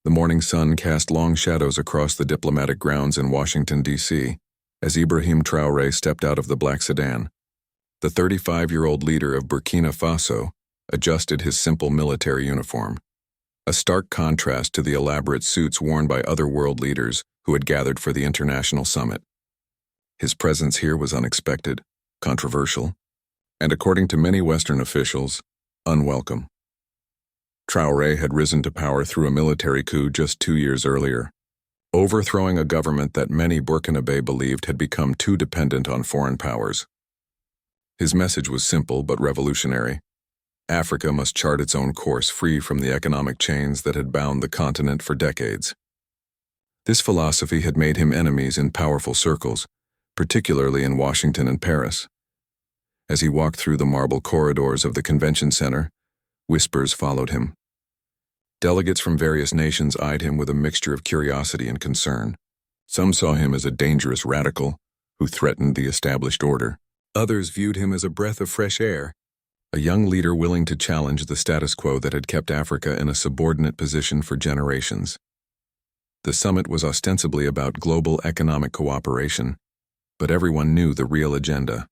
The morning sun cast long shadows across the diplomatic grounds in Washington, D.C., as Ibrahim Traoré stepped out of the black sedan. The 35-year-old leader of Burkina Faso adjusted his simple military uniform, a stark contrast to the elaborate suits worn by other world leaders who had gathered for the international summit. His presence here was unexpected, controversial, and according to many Western officials, unwelcome. Traoré had risen to power through a military coup just 2 years earlier, overthrowing a government that many Burkinabe believed had become too dependent on foreign powers. His message was simple but revolutionary. Africa must chart its own course free from the economic chains that had bound the continent for decades. This philosophy had made him enemies in powerful circles, particularly in Washington and Paris. As he walked through the marble corridors of the convention center, whispers followed him. Delegates from various nations eyed him with a mixture of curiosity and concern. Some saw him as a dangerous radical who threatened the established order. Others viewed him as a breath of fresh air, a young leader willing to challenge the status quo that had kept Africa in a subordinate position for generations. The summit was ostensibly about global economic cooperation, but everyone knew the real agenda.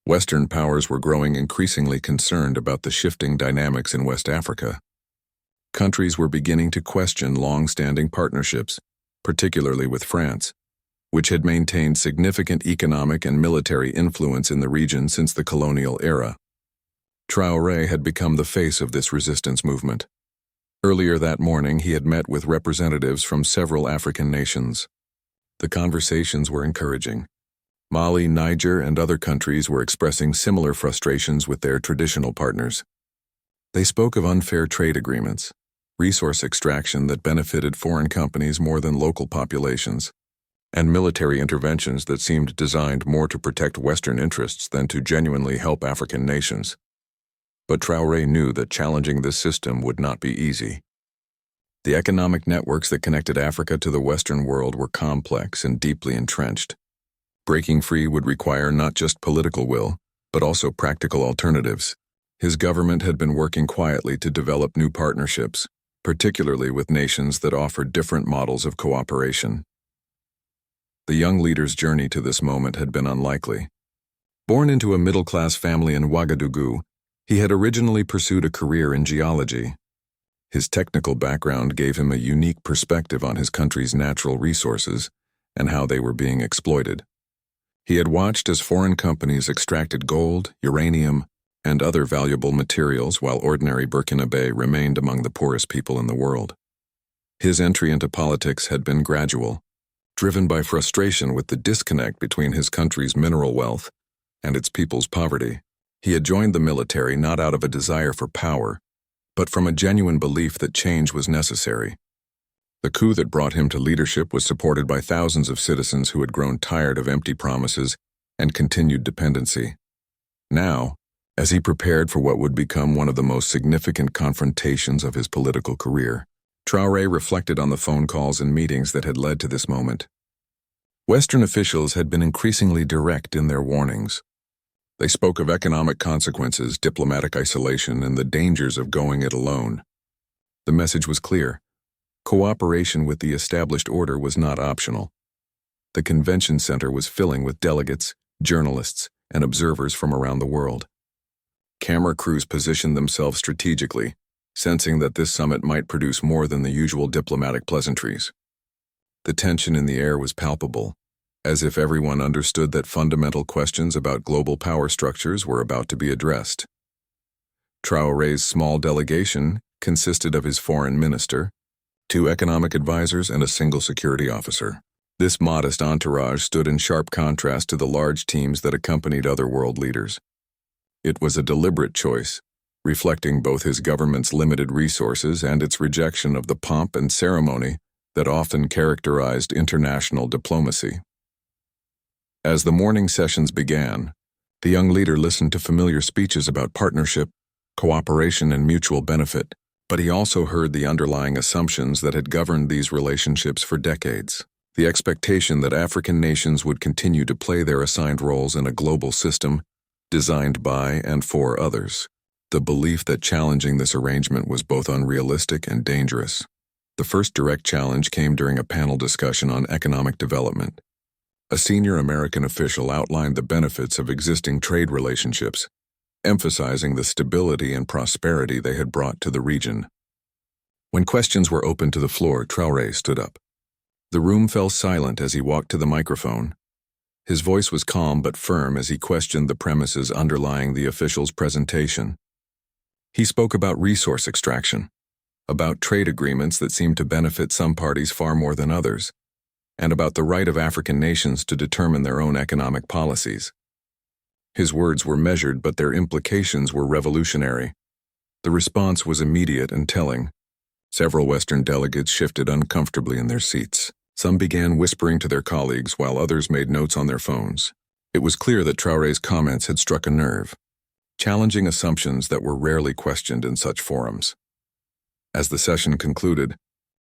Western powers were growing increasingly concerned about the shifting dynamics in West Africa. Countries were beginning to question long-standing partnerships, particularly with France, which had maintained significant economic and military influence in the region since the colonial era. Traoré had become the face of this resistance movement. Earlier that morning, he had met with representatives from several African nations. The conversations were encouraging. Mali, Niger, and other countries were expressing similar frustrations with their traditional partners. They spoke of unfair trade agreements, resource extraction that benefited foreign companies more than local populations, and military interventions that seemed designed more to protect Western interests than to genuinely help African nations. But Traoré knew that challenging this system would not be easy. The economic networks that connected Africa to the Western world were complex and deeply entrenched. Breaking free would require not just political will, but also practical alternatives. His government had been working quietly to develop new partnerships, particularly with nations that offered different models of cooperation. The young leader's journey to this moment had been unlikely. Born into a middle-class family in Ouagadougou, he had originally pursued a career in geology. His technical background gave him a unique perspective on his country's natural resources and how they were being exploited. He had watched as foreign companies extracted gold, uranium, and other valuable materials while ordinary Burkinabe remained among the poorest people in the world. His entry into politics had been gradual, driven by frustration with the disconnect between his country's mineral wealth and its people's poverty. He had joined the military not out of a desire for power, but from a genuine belief that change was necessary. The coup that brought him to leadership was supported by thousands of citizens who had grown tired of empty promises and continued dependency. Now, as he prepared for what would become one of the most significant confrontations of his political career, Traoré reflected on the phone calls and meetings that had led to this moment. Western officials had been increasingly direct in their warnings. They spoke of economic consequences, diplomatic isolation, and the dangers of going it alone. The message was clear. Cooperation with the established order was not optional. The convention center was filling with delegates, journalists, and observers from around the world. Camera crews positioned themselves strategically, sensing that this summit might produce more than the usual diplomatic pleasantries. The tension in the air was palpable, as if everyone understood that fundamental questions about global power structures were about to be addressed. Traoré's small delegation consisted of his foreign minister, 2 economic advisors, and a single security officer. This modest entourage stood in sharp contrast to the large teams that accompanied other world leaders. It was a deliberate choice, reflecting both his government's limited resources and its rejection of the pomp and ceremony that often characterized international diplomacy. As the morning sessions began, the young leader listened to familiar speeches about partnership, cooperation, and mutual benefit, but he also heard the underlying assumptions that had governed these relationships for decades. The expectation that African nations would continue to play their assigned roles in a global system designed by and for others. The belief that challenging this arrangement was both unrealistic and dangerous. The first direct challenge came during a panel discussion on economic development. A senior American official outlined the benefits of existing trade relationships, emphasizing the stability and prosperity they had brought to the region. When questions were opened to the floor, Traoré stood up. The room fell silent as he walked to the microphone. His voice was calm but firm as he questioned the premises underlying the official's presentation. He spoke about resource extraction, about trade agreements that seemed to benefit some parties far more than others, and about the right of African nations to determine their own economic policies. His words were measured, but their implications were revolutionary. The response was immediate and telling. Several Western delegates shifted uncomfortably in their seats. Some began whispering to their colleagues, while others made notes on their phones. It was clear that Traoré's comments had struck a nerve, challenging assumptions that were rarely questioned in such forums. As the session concluded,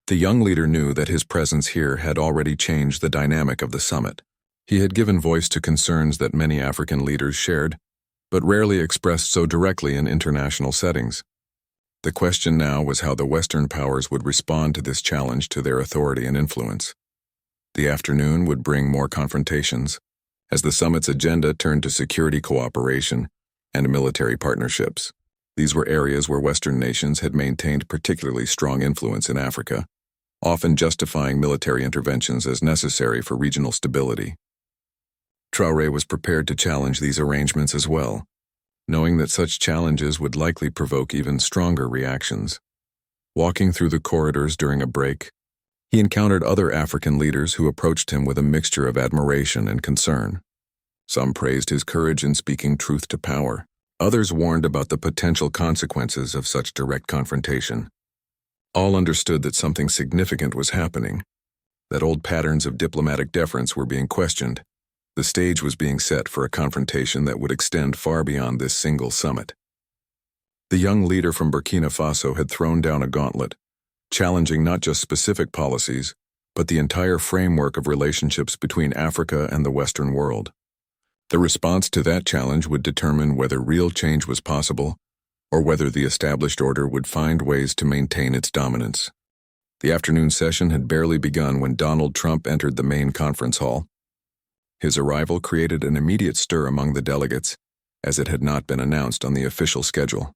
the young leader knew that his presence here had already changed the dynamic of the summit. He had given voice to concerns that many African leaders shared, but rarely expressed so directly in international settings. The question now was how the Western powers would respond to this challenge to their authority and influence. The afternoon would bring more confrontations, as the summit's agenda turned to security cooperation and military partnerships. These were areas where Western nations had maintained particularly strong influence in Africa, often justifying military interventions as necessary for regional stability. Traoré was prepared to challenge these arrangements as well, knowing that such challenges would likely provoke even stronger reactions. Walking through the corridors during a break, he encountered other African leaders who approached him with a mixture of admiration and concern. Some praised his courage in speaking truth to power. Others warned about the potential consequences of such direct confrontation. All understood that something significant was happening, that old patterns of diplomatic deference were being questioned. The stage was being set for a confrontation that would extend far beyond this single summit. The young leader from Burkina Faso had thrown down a gauntlet, challenging not just specific policies, but the entire framework of relationships between Africa and the Western world. The response to that challenge would determine whether real change was possible, or whether the established order would find ways to maintain its dominance. The afternoon session had barely begun when Donald Trump entered the main conference hall. His arrival created an immediate stir among the delegates, as it had not been announced on the official schedule.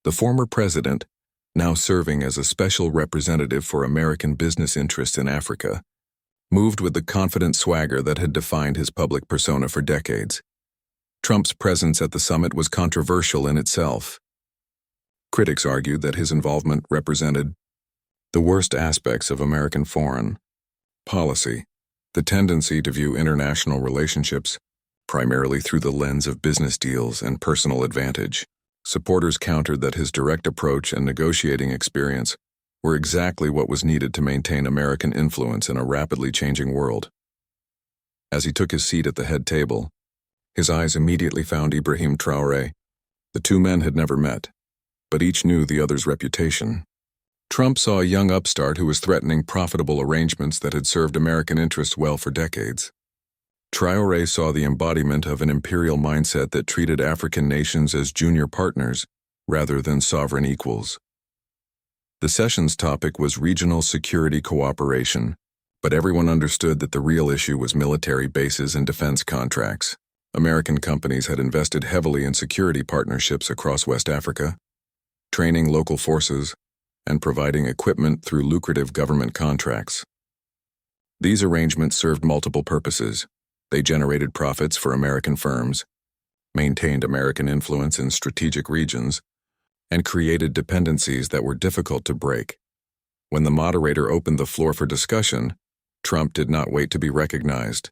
The former president, now serving as a special representative for American business interests in Africa, moved with the confident swagger that had defined his public persona for decades. Trump's presence at the summit was controversial in itself. Critics argued that his involvement represented the worst aspects of American foreign policy, the tendency to view international relationships primarily through the lens of business deals and personal advantage. Supporters countered that his direct approach and negotiating experience were exactly what was needed to maintain American influence in a rapidly changing world. As he took his seat at the head table, his eyes immediately found Ibrahim Traoré. The two men had never met, but each knew the other's reputation. Trump saw a young upstart who was threatening profitable arrangements that had served American interests well for decades. Traoré saw the embodiment of an imperial mindset that treated African nations as junior partners rather than sovereign equals. The session's topic was regional security cooperation, but everyone understood that the real issue was military bases and defense contracts. American companies had invested heavily in security partnerships across West Africa, training local forces, and providing equipment through lucrative government contracts. These arrangements served multiple purposes. They generated profits for American firms, maintained American influence in strategic regions, and created dependencies that were difficult to break. When the moderator opened the floor for discussion, Trump did not wait to be recognized.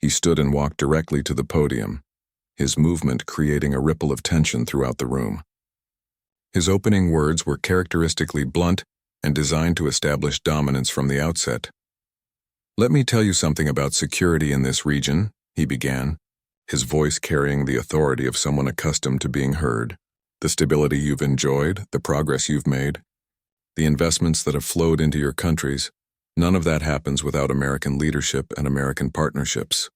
He stood and walked directly to the podium, his movement creating a ripple of tension throughout the room. His opening words were characteristically blunt and designed to establish dominance from the outset. "Let me tell you something about security in this region," he began, his voice carrying the authority of someone accustomed to being heard. "The stability you've enjoyed, the progress you've made, the investments that have flowed into your countries, none of that happens without American leadership and American partnerships."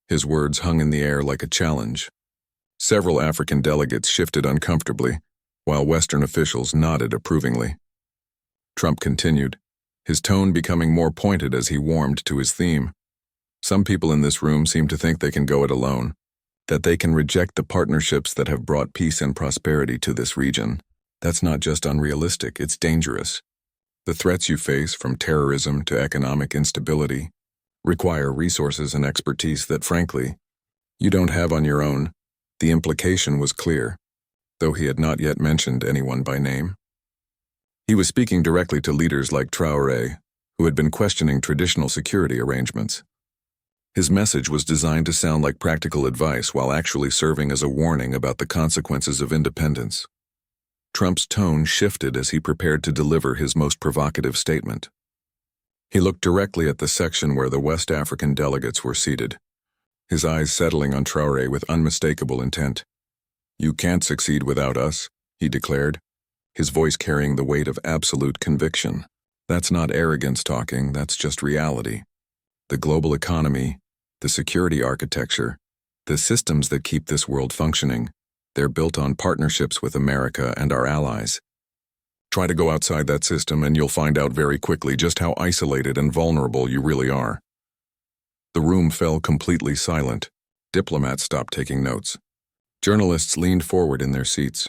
His words hung in the air like a challenge. Several African delegates shifted uncomfortably, while Western officials nodded approvingly. Trump continued, his tone becoming more pointed as he warmed to his theme. Some people in this room seem to think they can go it alone, that they can reject the partnerships that have brought peace and prosperity to this region. That's not just unrealistic, it's dangerous. The threats you face, from terrorism to economic instability, require resources and expertise that, frankly, you don't have on your own. The implication was clear, though he had not yet mentioned anyone by name. He was speaking directly to leaders like Traoré, who had been questioning traditional security arrangements. His message was designed to sound like practical advice while actually serving as a warning about the consequences of independence. Trump's tone shifted as he prepared to deliver his most provocative statement. He looked directly at the section where the West African delegates were seated, his eyes settling on Traoré with unmistakable intent. "You can't succeed without us," he declared, his voice carrying the weight of absolute conviction. "That's not arrogance talking, that's just reality. The global economy, the security architecture, the systems that keep this world functioning, they're built on partnerships with America and our allies. Try to go outside that system and you'll find out very quickly just how isolated and vulnerable you really are." The room fell completely silent. Diplomats stopped taking notes. Journalists leaned forward in their seats.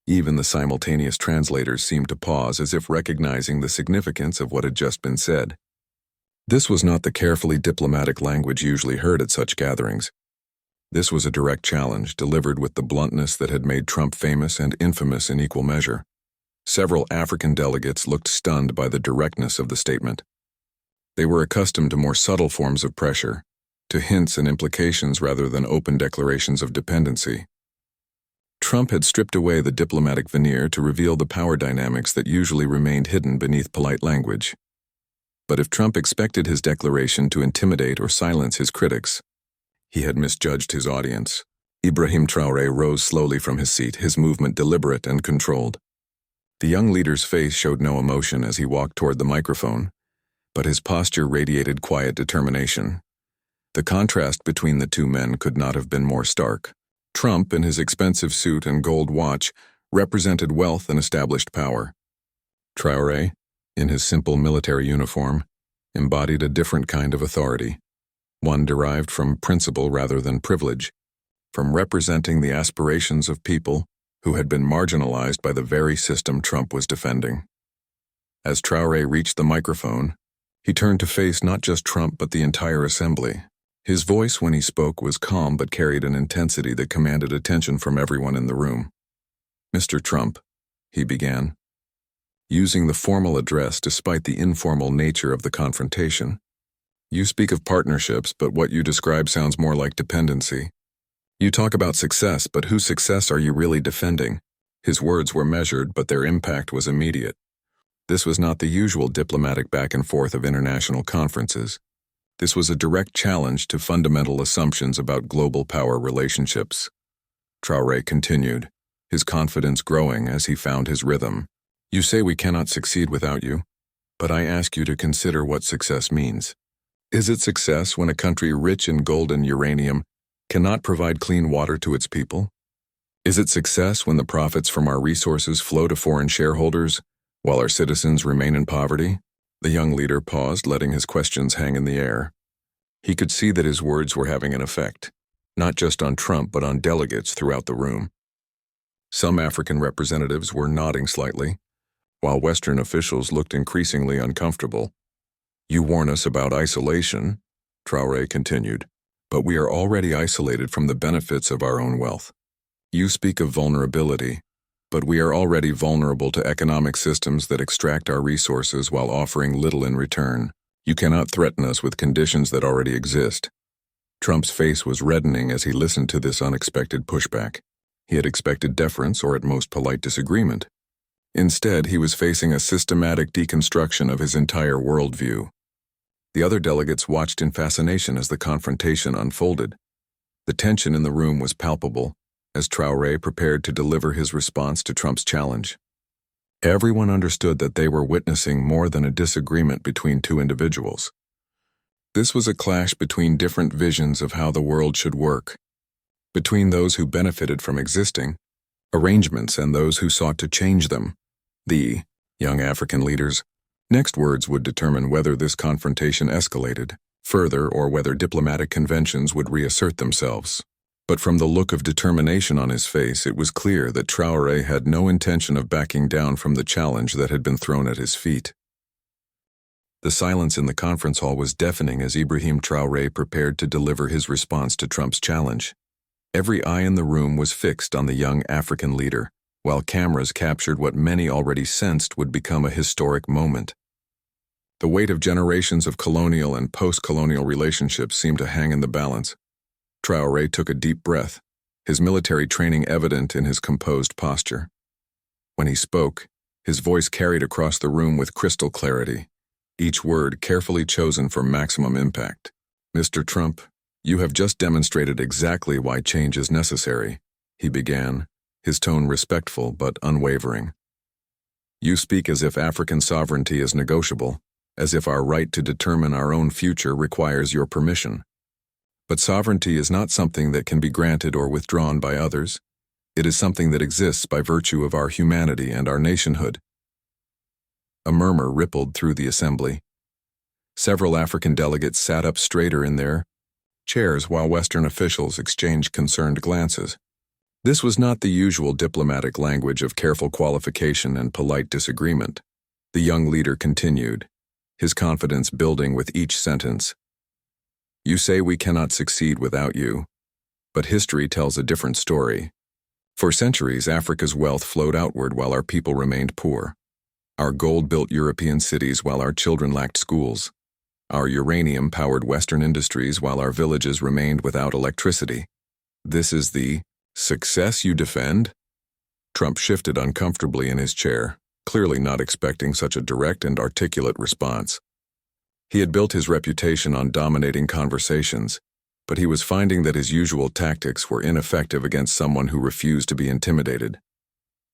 Even the simultaneous translators seemed to pause as if recognizing the significance of what had just been said. This was not the carefully diplomatic language usually heard at such gatherings. This was a direct challenge, delivered with the bluntness that had made Trump famous and infamous in equal measure. Several African delegates looked stunned by the directness of the statement. They were accustomed to more subtle forms of pressure, to hints and implications rather than open declarations of dependency. Trump had stripped away the diplomatic veneer to reveal the power dynamics that usually remained hidden beneath polite language. But if Trump expected his declaration to intimidate or silence his critics, he had misjudged his audience. Ibrahim Traoré rose slowly from his seat, his movement deliberate and controlled. The young leader's face showed no emotion as he walked toward the microphone, but his posture radiated quiet determination. The contrast between the two men could not have been more stark. Trump, in his expensive suit and gold watch, represented wealth and established power. Traoré, in his simple military uniform, embodied a different kind of authority, one derived from principle rather than privilege, from representing the aspirations of people who had been marginalized by the very system Trump was defending. As Traoré reached the microphone, he turned to face not just Trump but the entire assembly. His voice when he spoke was calm but carried an intensity that commanded attention from everyone in the room. "Mr. Trump," he began, using the formal address despite the informal nature of the confrontation. "You speak of partnerships, but what you describe sounds more like dependency. You talk about success, but whose success are you really defending?" His words were measured, but their impact was immediate. This was not the usual diplomatic back and forth of international conferences. This was a direct challenge to fundamental assumptions about global power relationships. Traoré continued, his confidence growing as he found his rhythm. "You say we cannot succeed without you, but I ask you to consider what success means. Is it success when a country rich in gold and uranium cannot provide clean water to its people? Is it success when the profits from our resources flow to foreign shareholders while our citizens remain in poverty?" The young leader paused, letting his questions hang in the air. He could see that his words were having an effect, not just on Trump but on delegates throughout the room. Some African representatives were nodding slightly, while Western officials looked increasingly uncomfortable. "You warn us about isolation," Traoré continued, "but we are already isolated from the benefits of our own wealth. You speak of vulnerability, but we are already vulnerable to economic systems that extract our resources while offering little in return. You cannot threaten us with conditions that already exist." Trump's face was reddening as he listened to this unexpected pushback. He had expected deference or at most polite disagreement. Instead, he was facing a systematic deconstruction of his entire worldview. The other delegates watched in fascination as the confrontation unfolded. The tension in the room was palpable as Traoré prepared to deliver his response to Trump's challenge. Everyone understood that they were witnessing more than a disagreement between two individuals. This was a clash between different visions of how the world should work, between those who benefited from existing arrangements and those who sought to change them. The young African leaders. Next words would determine whether this confrontation escalated further or whether diplomatic conventions would reassert themselves. But from the look of determination on his face, it was clear that Traoré had no intention of backing down from the challenge that had been thrown at his feet. The silence in the conference hall was deafening as Ibrahim Traoré prepared to deliver his response to Trump's challenge. Every eye in the room was fixed on the young African leader, while cameras captured what many already sensed would become a historic moment. The weight of generations of colonial and post-colonial relationships seemed to hang in the balance. Traoré took a deep breath, his military training evident in his composed posture. When he spoke, his voice carried across the room with crystal clarity, each word carefully chosen for maximum impact. "Mr. Trump, you have just demonstrated exactly why change is necessary," he began, his tone respectful but unwavering. "You speak as if African sovereignty is negotiable, as if our right to determine our own future requires your permission. But sovereignty is not something that can be granted or withdrawn by others. It is something that exists by virtue of our humanity and our nationhood." A murmur rippled through the assembly. Several African delegates sat up straighter in their chairs while Western officials exchanged concerned glances. This was not the usual diplomatic language of careful qualification and polite disagreement. The young leader continued, his confidence building with each sentence. "You say we cannot succeed without you, but history tells a different story. For centuries, Africa's wealth flowed outward while our people remained poor. Our gold built European cities while our children lacked schools. Our uranium powered Western industries while our villages remained without electricity. This is the success you defend?" Trump shifted uncomfortably in his chair, clearly not expecting such a direct and articulate response. He had built his reputation on dominating conversations, but he was finding that his usual tactics were ineffective against someone who refused to be intimidated.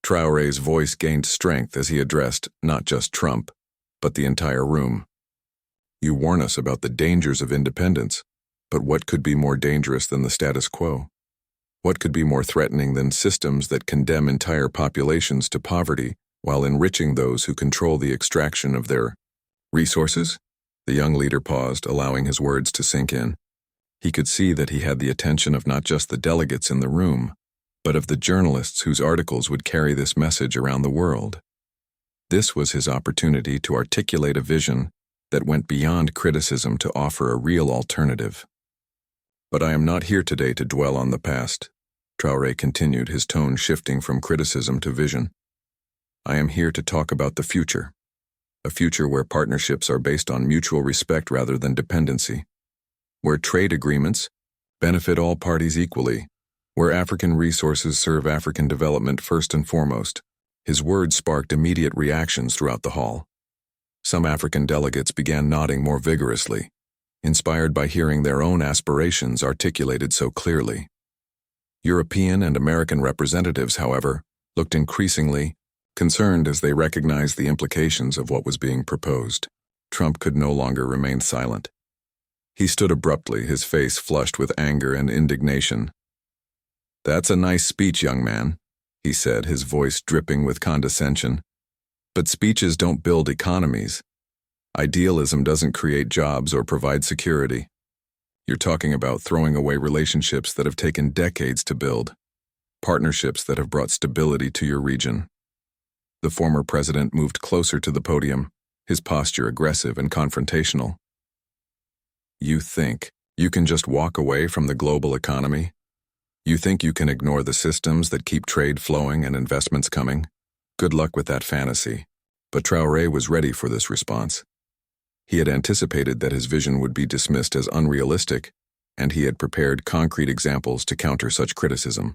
Traoré's voice gained strength as he addressed not just Trump, but the entire room. "You warn us about the dangers of independence, but what could be more dangerous than the status quo? What could be more threatening than systems that condemn entire populations to poverty while enriching those who control the extraction of their resources?" The young leader paused, allowing his words to sink in. He could see that he had the attention of not just the delegates in the room, but of the journalists whose articles would carry this message around the world. This was his opportunity to articulate a vision that went beyond criticism to offer a real alternative. "But I am not here today to dwell on the past," Traoré continued, his tone shifting from criticism to vision. "I am here to talk about the future. A future where partnerships are based on mutual respect rather than dependency, where trade agreements benefit all parties equally, where African resources serve African development first and foremost." His words sparked immediate reactions throughout the hall. Some African delegates began nodding more vigorously, inspired by hearing their own aspirations articulated so clearly. European and American representatives, however, looked increasingly concerned as they recognized the implications of what was being proposed. Trump could no longer remain silent. He stood abruptly, his face flushed with anger and indignation. "That's a nice speech, young man," he said, his voice dripping with condescension. "But speeches don't build economies. Idealism doesn't create jobs or provide security. You're talking about throwing away relationships that have taken decades to build, partnerships that have brought stability to your region." The former president moved closer to the podium, his posture aggressive and confrontational. "You think you can just walk away from the global economy? You think you can ignore the systems that keep trade flowing and investments coming? Good luck with that fantasy." But Traoré was ready for this response. He had anticipated that his vision would be dismissed as unrealistic, and he had prepared concrete examples to counter such criticism.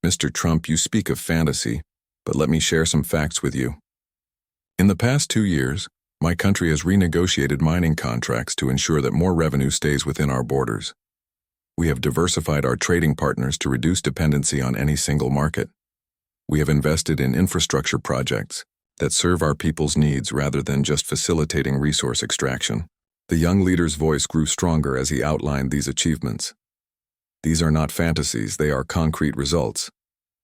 "Mr. Trump, you speak of fantasy, but let me share some facts with you. In the past 2 years, my country has renegotiated mining contracts to ensure that more revenue stays within our borders. We have diversified our trading partners to reduce dependency on any single market. We have invested in infrastructure projects that serve our people's needs rather than just facilitating resource extraction." The young leader's voice grew stronger as he outlined these achievements. "These are not fantasies, they are concrete results.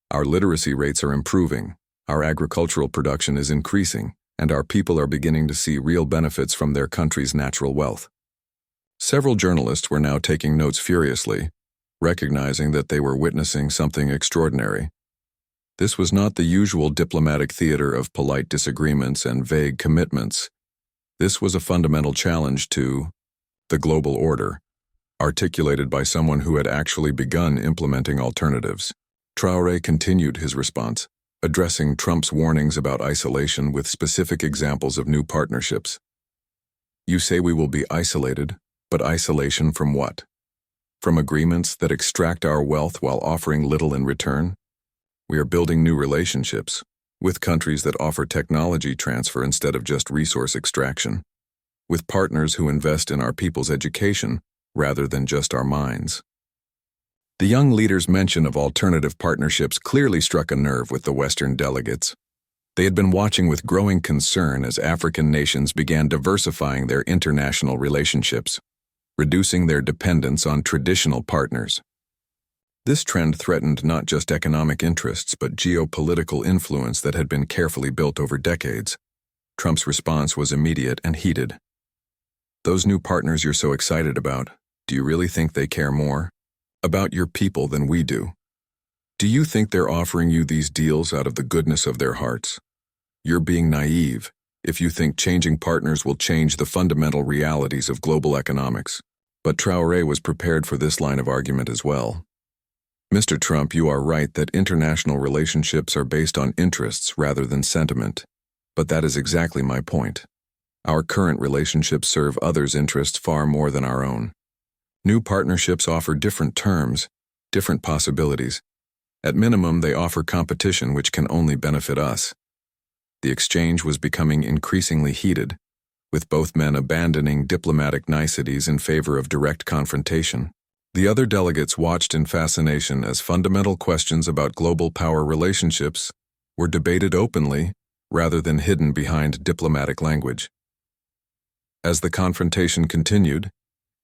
Our literacy rates are improving, Our agricultural production is increasing, and our people are beginning to see real benefits from their country's natural wealth. Several journalists were now taking notes furiously, recognizing that they were witnessing something extraordinary. This was not the usual diplomatic theater of polite disagreements and vague commitments. This was a fundamental challenge to the global order, articulated by someone who had actually begun implementing alternatives. Traoré continued his response, addressing Trump's warnings about isolation with specific examples of new partnerships. You say we will be isolated, but isolation from what? From agreements that extract our wealth while offering little in return? We are building new relationships with countries that offer technology transfer instead of just resource extraction, with partners who invest in our people's education rather than just our minds. The young leader's mention of alternative partnerships clearly struck a nerve with the Western delegates. They had been watching with growing concern as African nations began diversifying their international relationships, reducing their dependence on traditional partners. This trend threatened not just economic interests but geopolitical influence that had been carefully built over decades. Trump's response was immediate and heated. Those new partners you're so excited about, do you really think they care more about your people than we do? Do you think they're offering you these deals out of the goodness of their hearts? You're being naive if you think changing partners will change the fundamental realities of global economics. But Traoré was prepared for this line of argument as well. Mr. Trump, you are right that international relationships are based on interests rather than sentiment. But that is exactly my point. Our current relationships serve others' interests far more than our own. New partnerships offer different terms, different possibilities. At minimum, they offer competition which can only benefit us. The exchange was becoming increasingly heated, with both men abandoning diplomatic niceties in favor of direct confrontation. The other delegates watched in fascination as fundamental questions about global power relationships were debated openly rather than hidden behind diplomatic language. As the confrontation continued,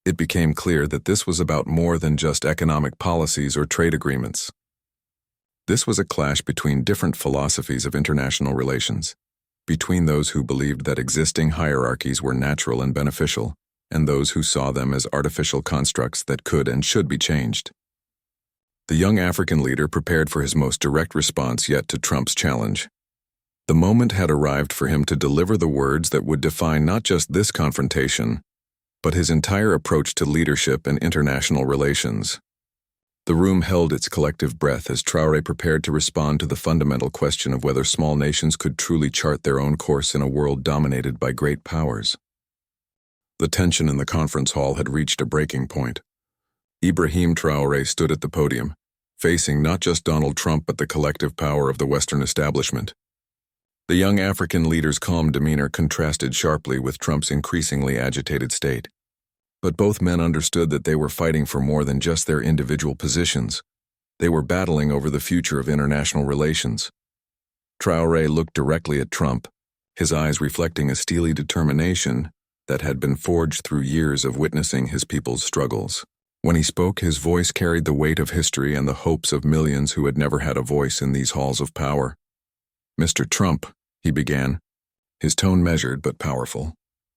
it became clear that this was about more than just economic policies or trade agreements. This was a clash between different philosophies of international relations, between those who believed that existing hierarchies were natural and beneficial, and those who saw them as artificial constructs that could and should be changed. The young African leader prepared for his most direct response yet to Trump's challenge. The moment had arrived for him to deliver the words that would define not just this confrontation, but his entire approach to leadership and international relations. The room held its collective breath as Traoré prepared to respond to the fundamental question of whether small nations could truly chart their own course in a world dominated by great powers. The tension in the conference hall had reached a breaking point. Ibrahim Traoré stood at the podium, facing not just Donald Trump but the collective power of the Western establishment. The young African leader's calm demeanor contrasted sharply with Trump's increasingly agitated state. But both men understood that they were fighting for more than just their individual positions. They were battling over the future of international relations. Traoré looked directly at Trump, his eyes reflecting a steely determination that had been forged through years of witnessing his people's struggles. When he spoke, his voice carried the weight of history and the hopes of millions who had never had a voice in these halls of power. Mr. Trump, he began, his tone measured but powerful.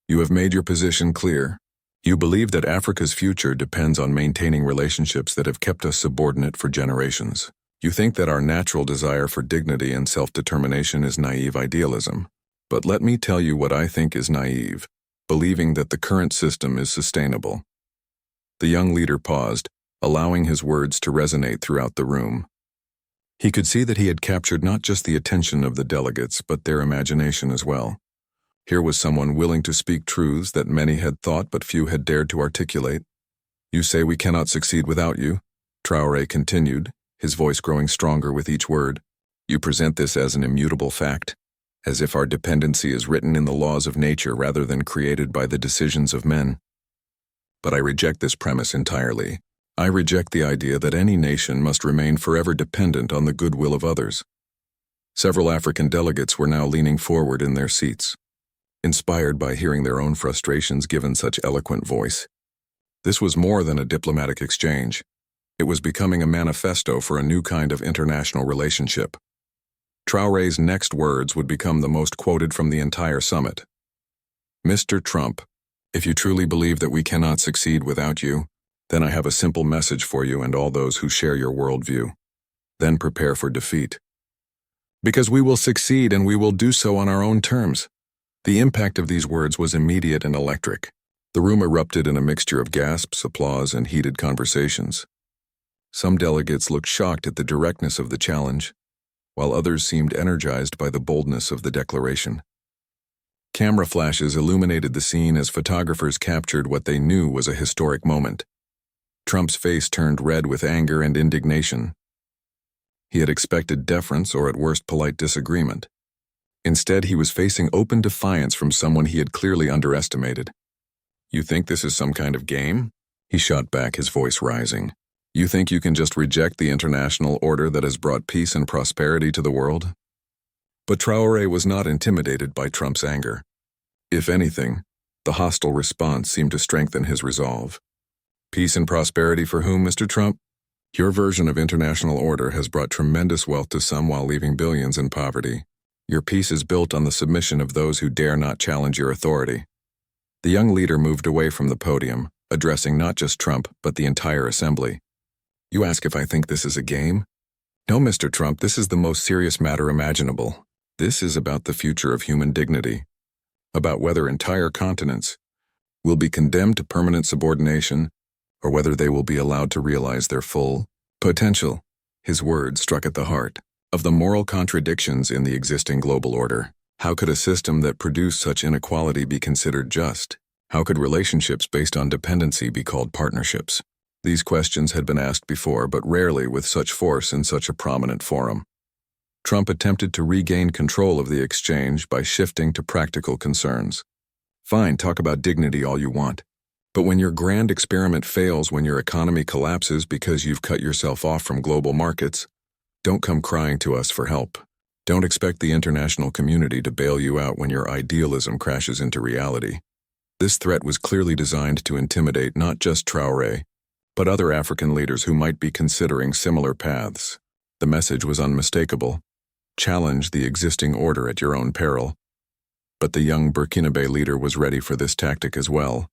You have made your position clear. You believe that Africa's future depends on maintaining relationships that have kept us subordinate for generations. You think that our natural desire for dignity and self-determination is naive idealism. But let me tell you what I think is naive, believing that the current system is sustainable. The young leader paused, allowing his words to resonate throughout the room. He could see that he had captured not just the attention of the delegates, but their imagination as well. Here was someone willing to speak truths that many had thought but few had dared to articulate. You say we cannot succeed without you, Traoré continued, his voice growing stronger with each word. You present this as an immutable fact, as if our dependency is written in the laws of nature rather than created by the decisions of men. But I reject this premise entirely. I reject the idea that any nation must remain forever dependent on the goodwill of others. Several African delegates were now leaning forward in their seats, inspired by hearing their own frustrations given such eloquent voice. This was more than a diplomatic exchange. It was becoming a manifesto for a new kind of international relationship. Traoré's next words would become the most quoted from the entire summit. "Mr. Trump, if you truly believe that we cannot succeed without you, then I have a simple message for you and all those who share your worldview. Then prepare for defeat. Because we will succeed and we will do so on our own terms." The impact of these words was immediate and electric. The room erupted in a mixture of gasps, applause, and heated conversations. Some delegates looked shocked at the directness of the challenge, while others seemed energized by the boldness of the declaration. Camera flashes illuminated the scene as photographers captured what they knew was a historic moment. Trump's face turned red with anger and indignation. He had expected deference or at worst polite disagreement. Instead, he was facing open defiance from someone he had clearly underestimated. "You think this is some kind of game?" He shot back, his voice rising. "You think you can just reject the international order that has brought peace and prosperity to the world?" But Traoré was not intimidated by Trump's anger. If anything, the hostile response seemed to strengthen his resolve. "Peace and prosperity for whom, Mr. Trump? Your version of international order has brought tremendous wealth to some while leaving billions in poverty. Your peace is built on the submission of those who dare not challenge your authority." The young leader moved away from the podium, addressing not just Trump, but the entire assembly. "You ask if I think this is a game? No, Mr. Trump, this is the most serious matter imaginable. This is about the future of human dignity, about whether entire continents will be condemned to permanent subordination or whether they will be allowed to realize their full potential." His words struck at the heart of the moral contradictions in the existing global order. How could a system that produced such inequality be considered just? How could relationships based on dependency be called partnerships? These questions had been asked before, but rarely with such force in such a prominent forum. Trump attempted to regain control of the exchange by shifting to practical concerns. "Fine, talk about dignity all you want. But when your grand experiment fails, when your economy collapses because you've cut yourself off from global markets, don't come crying to us for help. Don't expect the international community to bail you out when your idealism crashes into reality." This threat was clearly designed to intimidate not just Traoré, but other African leaders who might be considering similar paths. The message was unmistakable. Challenge the existing order at your own peril. But the young Burkinabe leader was ready for this tactic as well.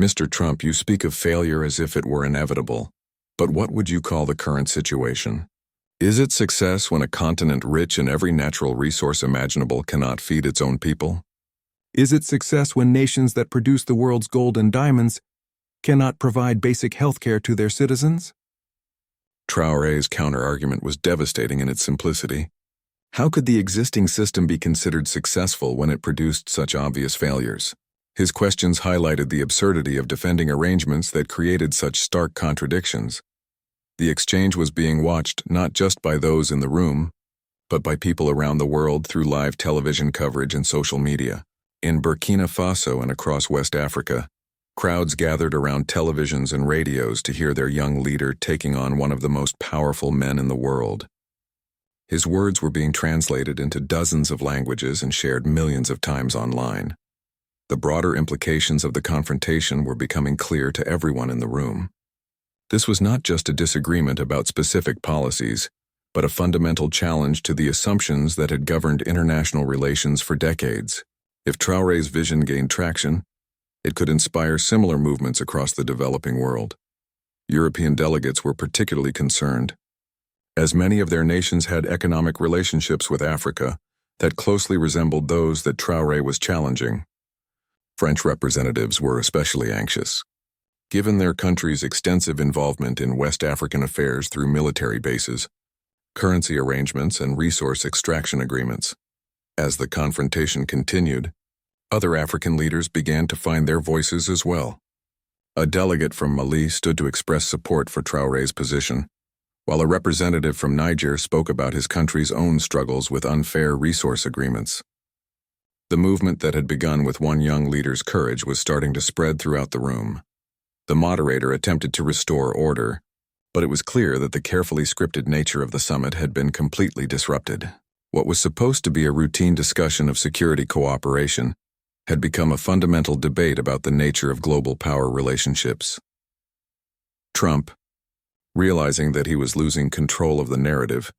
"Mr. Trump, you speak of failure as if it were inevitable. But what would you call the current situation? Is it success when a continent rich in every natural resource imaginable cannot feed its own people? Is it success when nations that produce the world's gold and diamonds cannot provide basic health care to their citizens?" Traoré's counter-argument was devastating in its simplicity. How could the existing system be considered successful when it produced such obvious failures? His questions highlighted the absurdity of defending arrangements that created such stark contradictions. The exchange was being watched not just by those in the room, but by people around the world through live television coverage and social media. In Burkina Faso and across West Africa, crowds gathered around televisions and radios to hear their young leader taking on one of the most powerful men in the world. His words were being translated into dozens of languages and shared millions of times online. The broader implications of the confrontation were becoming clear to everyone in the room. This was not just a disagreement about specific policies, but a fundamental challenge to the assumptions that had governed international relations for decades. If Traoré's vision gained traction, it could inspire similar movements across the developing world. European delegates were particularly concerned, as many of their nations had economic relationships with Africa that closely resembled those that Traoré was challenging. French representatives were especially anxious, given their country's extensive involvement in West African affairs through military bases, currency arrangements, and resource extraction agreements. As the confrontation continued, other African leaders began to find their voices as well. A delegate from Mali stood to express support for Traoré's position, while a representative from Niger spoke about his country's own struggles with unfair resource agreements. The movement that had begun with one young leader's courage was starting to spread throughout the room. The moderator attempted to restore order, but it was clear that the carefully scripted nature of the summit had been completely disrupted. What was supposed to be a routine discussion of security cooperation had become a fundamental debate about the nature of global power relationships. Trump, realizing that he was losing control of the narrative,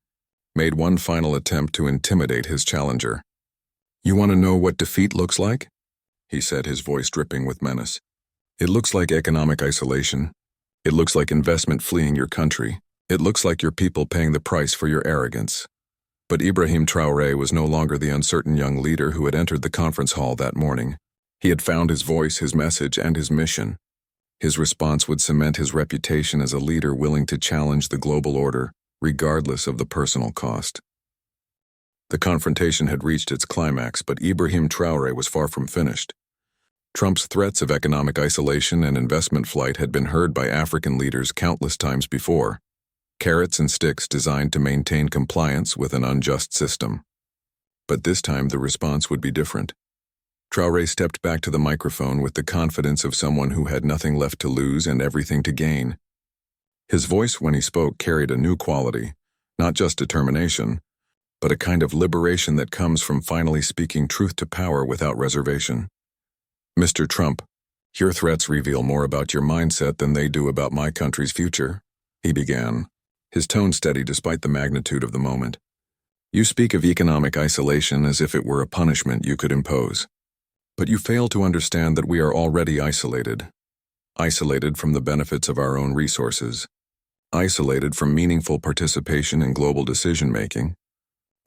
made one final attempt to intimidate his challenger. "You want to know what defeat looks like?" he said, his voice dripping with menace. "It looks like economic isolation. It looks like investment fleeing your country. It looks like your people paying the price for your arrogance." But Ibrahim Traoré was no longer the uncertain young leader who had entered the conference hall that morning. He had found his voice, his message, and his mission. His response would cement his reputation as a leader willing to challenge the global order, regardless of the personal cost. The confrontation had reached its climax, but Ibrahim Traoré was far from finished. Trump's threats of economic isolation and investment flight had been heard by African leaders countless times before. Carrots and sticks designed to maintain compliance with an unjust system. But this time the response would be different. Traoré stepped back to the microphone with the confidence of someone who had nothing left to lose and everything to gain. His voice when he spoke carried a new quality, not just determination, but a kind of liberation that comes from finally speaking truth to power without reservation. "Mr. Trump, your threats reveal more about your mindset than they do about my country's future," he began, his tone steady despite the magnitude of the moment. "You speak of economic isolation as if it were a punishment you could impose. But you fail to understand that we are already isolated. Isolated from the benefits of our own resources. Isolated from meaningful participation in global decision-making.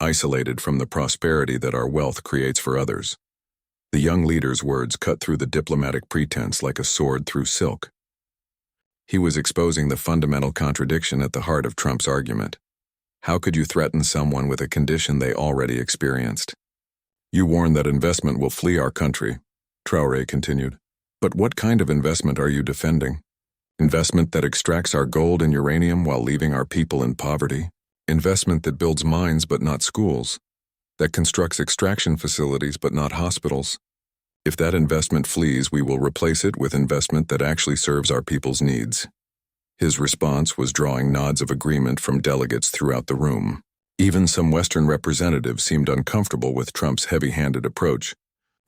Isolated from the prosperity that our wealth creates for others." The young leader's words cut through the diplomatic pretense like a sword through silk. He was exposing the fundamental contradiction at the heart of Trump's argument. How could you threaten someone with a condition they already experienced? "You warn that investment will flee our country," Traoré continued. "But what kind of investment are you defending? Investment that extracts our gold and uranium while leaving our people in poverty? Investment that builds mines but not schools? That constructs extraction facilities but not hospitals? If that investment flees, we will replace it with investment that actually serves our people's needs." His response was drawing nods of agreement from delegates throughout the room. Even some Western representatives seemed uncomfortable with Trump's heavy-handed approach,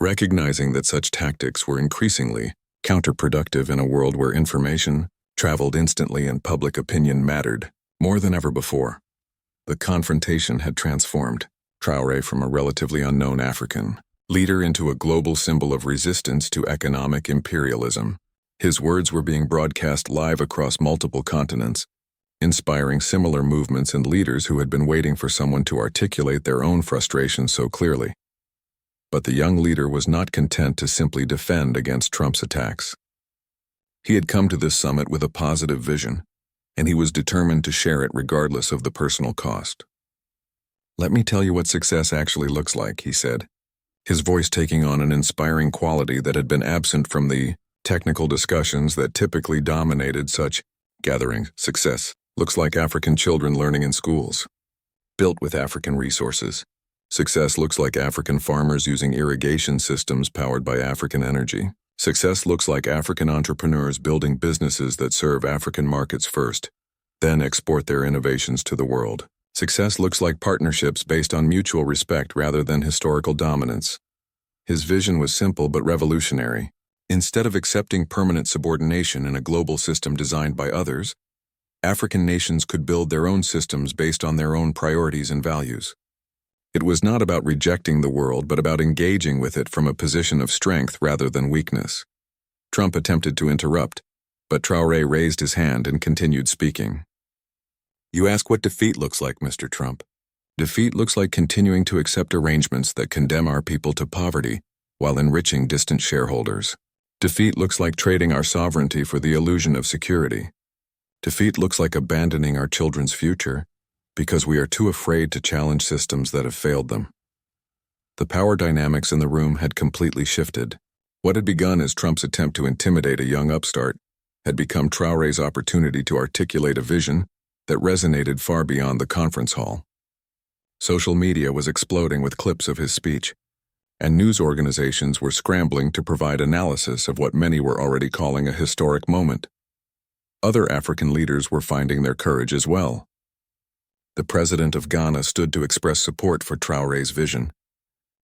recognizing that such tactics were increasingly counterproductive in a world where information traveled instantly and public opinion mattered more than ever before. The confrontation had transformed Traoré from a relatively unknown African leader into a global symbol of resistance to economic imperialism. His words were being broadcast live across multiple continents, inspiring similar movements and leaders who had been waiting for someone to articulate their own frustrations so clearly. But the young leader was not content to simply defend against Trump's attacks. He had come to this summit with a positive vision, and he was determined to share it regardless of the personal cost. "Let me tell you what success actually looks like," he said, his voice taking on an inspiring quality that had been absent from the technical discussions that typically dominated such gatherings. "Success looks like African children learning in schools, built with African resources. Success looks like African farmers using irrigation systems powered by African energy. Success looks like African entrepreneurs building businesses that serve African markets first, then export their innovations to the world. Success looks like partnerships based on mutual respect rather than historical dominance." His vision was simple but revolutionary. Instead of accepting permanent subordination in a global system designed by others, African nations could build their own systems based on their own priorities and values. It was not about rejecting the world, but about engaging with it from a position of strength rather than weakness. Trump attempted to interrupt, but Traoré raised his hand and continued speaking. "You ask what defeat looks like, Mr. Trump. Defeat looks like continuing to accept arrangements that condemn our people to poverty while enriching distant shareholders. Defeat looks like trading our sovereignty for the illusion of security. Defeat looks like abandoning our children's future because we are too afraid to challenge systems that have failed them." The power dynamics in the room had completely shifted. What had begun as Trump's attempt to intimidate a young upstart had become Traoré's opportunity to articulate a vision that resonated far beyond the conference hall. Social media was exploding with clips of his speech, and news organizations were scrambling to provide analysis of what many were already calling a historic moment. Other African leaders were finding their courage as well. The president of Ghana stood to express support for Traoré's vision,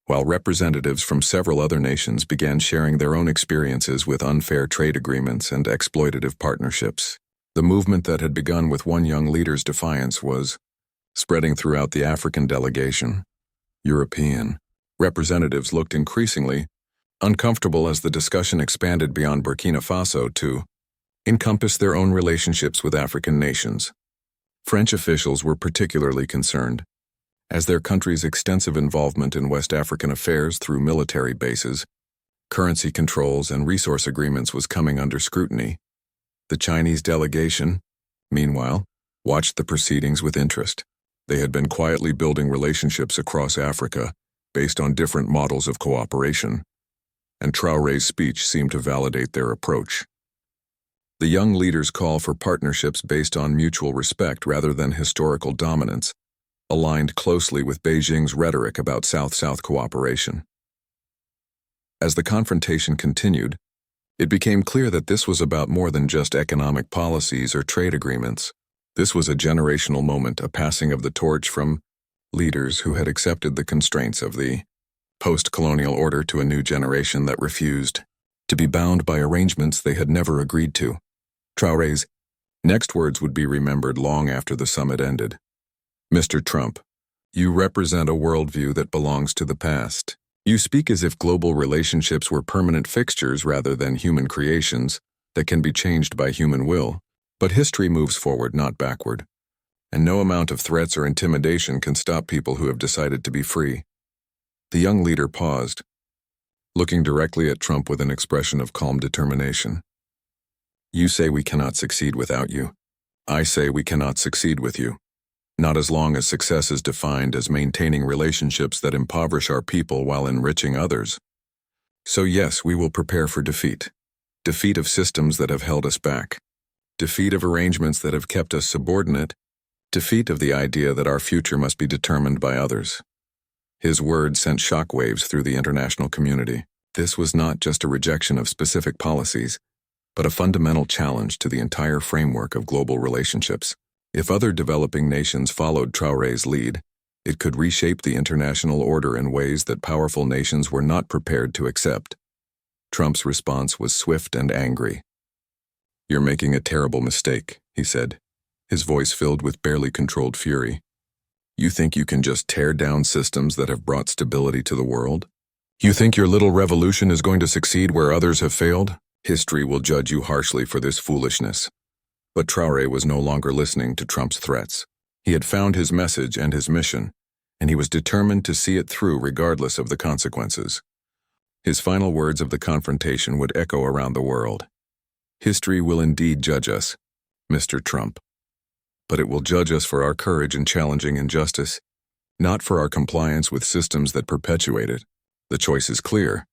while representatives from several other nations began sharing their own experiences with unfair trade agreements and exploitative partnerships. The movement that had begun with one young leader's defiance was spreading throughout the African delegation. European representatives looked increasingly uncomfortable as the discussion expanded beyond Burkina Faso to encompass their own relationships with African nations. French officials were particularly concerned, as their country's extensive involvement in West African affairs through military bases, currency controls, and resource agreements was coming under scrutiny. The Chinese delegation, meanwhile, watched the proceedings with interest. They had been quietly building relationships across Africa based on different models of cooperation, and Traoré's speech seemed to validate their approach. The young leader's call for partnerships based on mutual respect rather than historical dominance aligned closely with Beijing's rhetoric about South-South cooperation. As the confrontation continued, it became clear that this was about more than just economic policies or trade agreements. This was a generational moment, a passing of the torch from leaders who had accepted the constraints of the post-colonial order to a new generation that refused to be bound by arrangements they had never agreed to. Traoré's next words would be remembered long after the summit ended. Mr. Trump, you represent a worldview that belongs to the past. You speak as if global relationships were permanent fixtures rather than human creations that can be changed by human will. But history moves forward, not backward, and no amount of threats or intimidation can stop people who have decided to be free. The young leader paused, looking directly at Trump with an expression of calm determination. You say we cannot succeed without you. I say we cannot succeed with you. Not as long as success is defined as maintaining relationships that impoverish our people while enriching others. So yes, we will prepare for defeat. Defeat of systems that have held us back. Defeat of arrangements that have kept us subordinate. Defeat of the idea that our future must be determined by others. His words sent shockwaves through the international community. This was not just a rejection of specific policies, but a fundamental challenge to the entire framework of global relationships. If other developing nations followed Traoré's lead, it could reshape the international order in ways that powerful nations were not prepared to accept. Trump's response was swift and angry. You're making a terrible mistake, he said, his voice filled with barely controlled fury. You think you can just tear down systems that have brought stability to the world? You think your little revolution is going to succeed where others have failed? History will judge you harshly for this foolishness. But Traoré was no longer listening to Trump's threats. He had found his message and his mission, and he was determined to see it through regardless of the consequences. His final words of the confrontation would echo around the world. History will indeed judge us, Mr. Trump. But it will judge us for our courage in challenging injustice, not for our compliance with systems that perpetuate it. The choice is clear.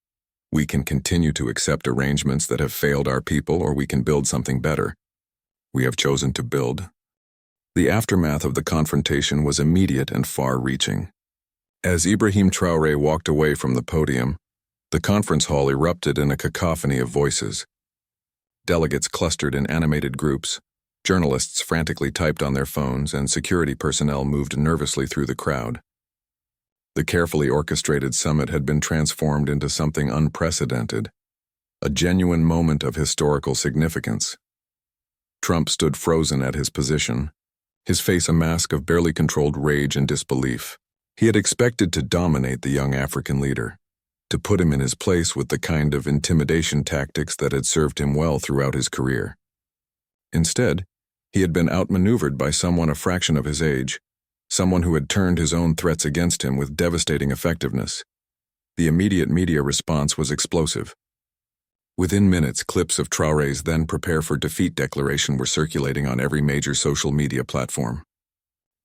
We can continue to accept arrangements that have failed our people, or we can build something better. We have chosen to build. The aftermath of the confrontation was immediate and far-reaching. As Ibrahim Traoré walked away from the podium, the conference hall erupted in a cacophony of voices. Delegates clustered in animated groups, journalists frantically typed on their phones, and security personnel moved nervously through the crowd. The carefully orchestrated summit had been transformed into something unprecedented, a genuine moment of historical significance. Trump stood frozen at his position, his face a mask of barely controlled rage and disbelief. He had expected to dominate the young African leader, to put him in his place with the kind of intimidation tactics that had served him well throughout his career. Instead, he had been outmaneuvered by someone a fraction of his age, someone who had turned his own threats against him with devastating effectiveness. The immediate media response was explosive. Within minutes, clips of Traoré's then prepare for defeat declaration were circulating on every major social media platform.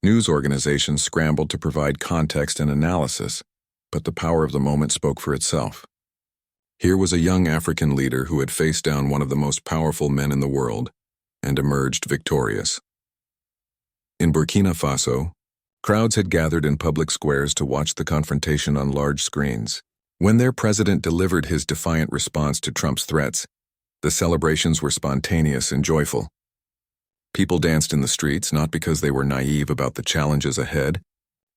News organizations scrambled to provide context and analysis, but the power of the moment spoke for itself. Here was a young African leader who had faced down one of the most powerful men in the world and emerged victorious. In Burkina Faso, crowds had gathered in public squares to watch the confrontation on large screens. When their president delivered his defiant response to Trump's threats, the celebrations were spontaneous and joyful. People danced in the streets not because they were naive about the challenges ahead,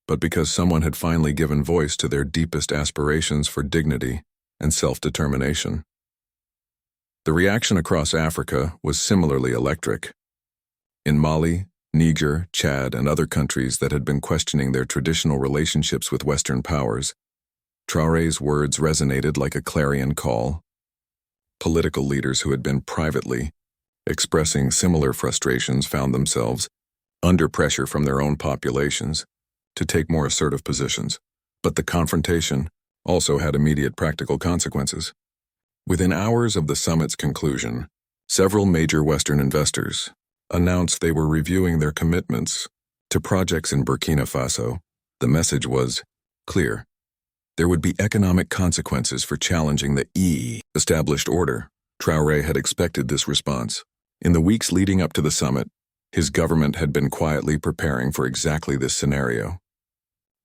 but because someone had finally given voice to their deepest aspirations for dignity and self-determination. The reaction across Africa was similarly electric. In Mali, Niger, Chad, and other countries that had been questioning their traditional relationships with Western powers, Traoré's words resonated like a clarion call. Political leaders who had been privately expressing similar frustrations found themselves under pressure from their own populations to take more assertive positions. But the confrontation also had immediate practical consequences. Within hours of the summit's conclusion, several major Western investors announced they were reviewing their commitments to projects in Burkina Faso. The message was clear. There would be economic consequences for challenging the established order. Traoré had expected this response. In the weeks leading up to the summit, his government had been quietly preparing for exactly this scenario.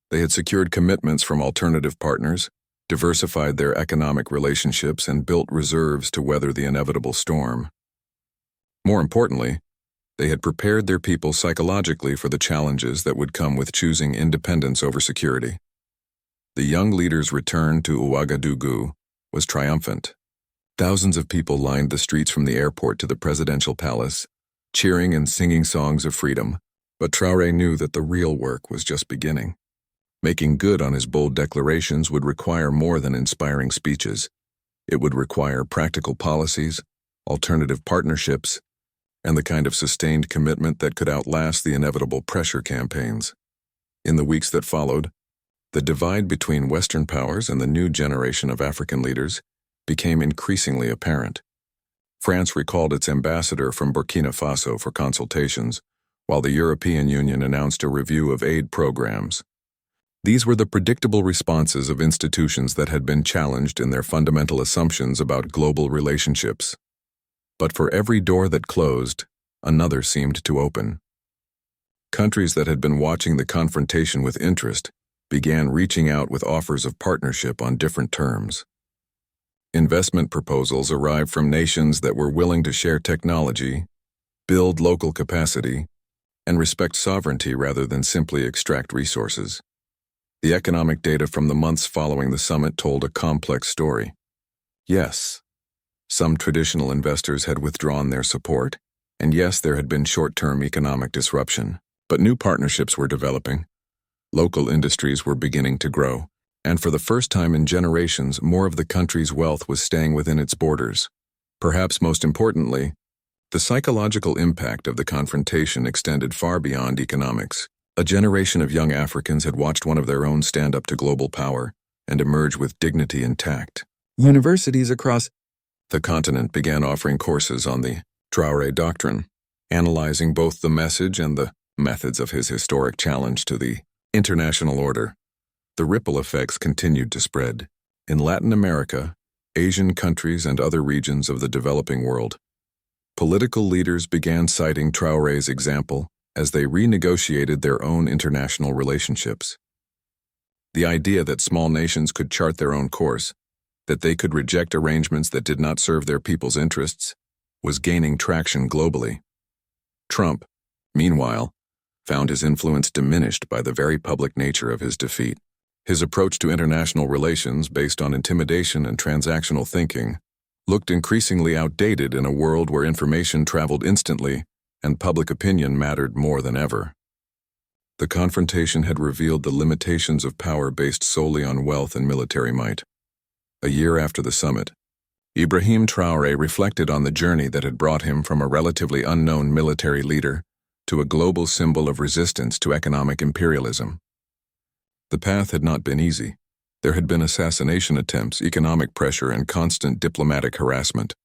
They had secured commitments from alternative partners, diversified their economic relationships, and built reserves to weather the inevitable storm. More importantly, they had prepared their people psychologically for the challenges that would come with choosing independence over security. The young leader's return to Ouagadougou was triumphant. Thousands of people lined the streets from the airport to the presidential palace, cheering and singing songs of freedom. But Traoré knew that the real work was just beginning. Making good on his bold declarations would require more than inspiring speeches. It would require practical policies, alternative partnerships, and the kind of sustained commitment that could outlast the inevitable pressure campaigns. In the weeks that followed, the divide between Western powers and the new generation of African leaders became increasingly apparent. France recalled its ambassador from Burkina Faso for consultations, while the European Union announced a review of aid programs. These were the predictable responses of institutions that had been challenged in their fundamental assumptions about global relationships. But for every door that closed, another seemed to open. Countries that had been watching the confrontation with interest began reaching out with offers of partnership on different terms. Investment proposals arrived from nations that were willing to share technology, build local capacity, and respect sovereignty rather than simply extract resources. The economic data from the months following the summit told a complex story. Yes, some traditional investors had withdrawn their support, and yes, there had been short-term economic disruption, but new partnerships were developing. Local industries were beginning to grow, and for the first time in generations, more of the country's wealth was staying within its borders. Perhaps most importantly, the psychological impact of the confrontation extended far beyond economics. A generation of young Africans had watched one of their own stand up to global power and emerge with dignity and tact. Universities across the continent began offering courses on the Traoré doctrine, analyzing both the message and the methods of his historic challenge to the international order. The ripple effects continued to spread. In Latin America, Asian countries, and other regions of the developing world, political leaders began citing Traoré's example as they renegotiated their own international relationships. The idea that small nations could chart their own course, that they could reject arrangements that did not serve their people's interests, was gaining traction globally. Trump, meanwhile, found his influence diminished by the very public nature of his defeat. His approach to international relations, based on intimidation and transactional thinking, looked increasingly outdated in a world where information traveled instantly and public opinion mattered more than ever. The confrontation had revealed the limitations of power based solely on wealth and military might. A year after the summit, Ibrahim Traoré reflected on the journey that had brought him from a relatively unknown military leader to a global symbol of resistance to economic imperialism. The path had not been easy. There had been assassination attempts, economic pressure, and constant diplomatic harassment.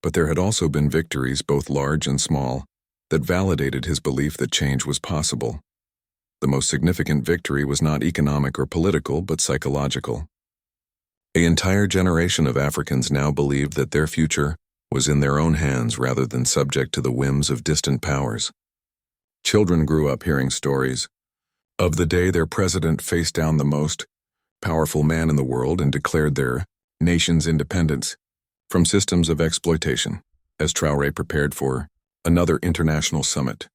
But there had also been victories, both large and small, that validated his belief that change was possible. The most significant victory was not economic or political, but psychological. An entire generation of Africans now believed that their future was in their own hands rather than subject to the whims of distant powers. Children grew up hearing stories of the day their president faced down the most powerful man in the world and declared their nation's independence from systems of exploitation, as Traoré prepared for another international summit.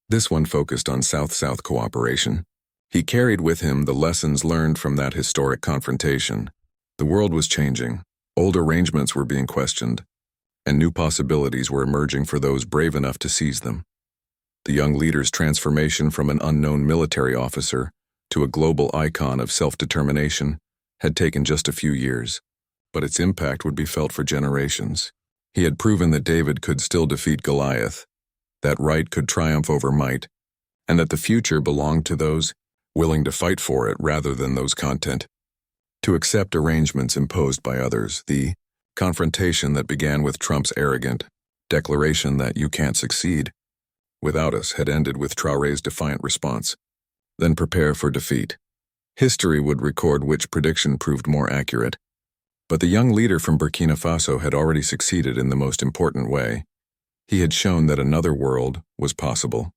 This one focused on South-South cooperation. He carried with him the lessons learned from that historic confrontation. The world was changing, old arrangements were being questioned, and new possibilities were emerging for those brave enough to seize them. The young leader's transformation from an unknown military officer to a global icon of self-determination had taken just a few years, but its impact would be felt for generations. He had proven that David could still defeat Goliath, that right could triumph over might, and that the future belonged to those willing to fight for it rather than those content to accept arrangements imposed by others. The confrontation that began with Trump's arrogant declaration that "you can't succeed without us" had ended with Traoré's defiant response, "Then prepare for defeat." History would record which prediction proved more accurate. But the young leader from Burkina Faso had already succeeded in the most important way. He had shown that another world was possible.